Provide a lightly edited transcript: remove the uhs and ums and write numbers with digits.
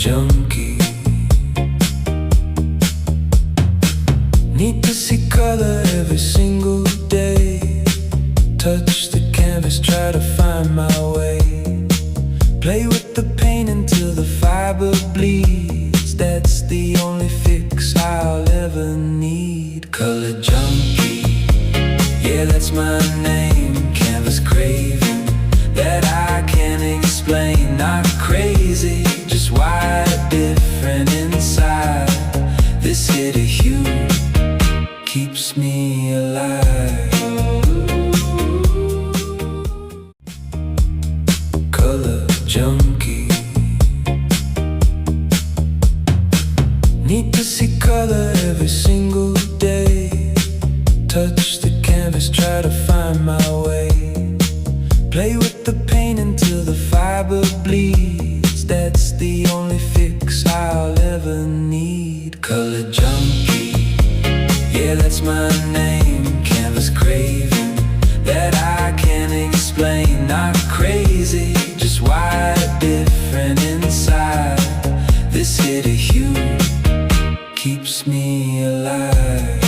junkie. Need to see color every single day. Touch the canvas, try to find my way. Play with the paint until the fiber bleeds. That's the only fix I'll ever need. Color junkie, yeah, that's my name. Canvas craving that I can't explain. Not crazy, just wired different inside. This hit of hue keeps me alive. Color junkie. Need to see color every single day. Touch the canvas, try to find my way. Play with the paint until the fiber bleeds. That's the only fix I'll ever need. Color junkie, yeah, that's my name. Canvas craving that I can't explain. Not crazy, just wired different inside. This hit of hue keeps me alive.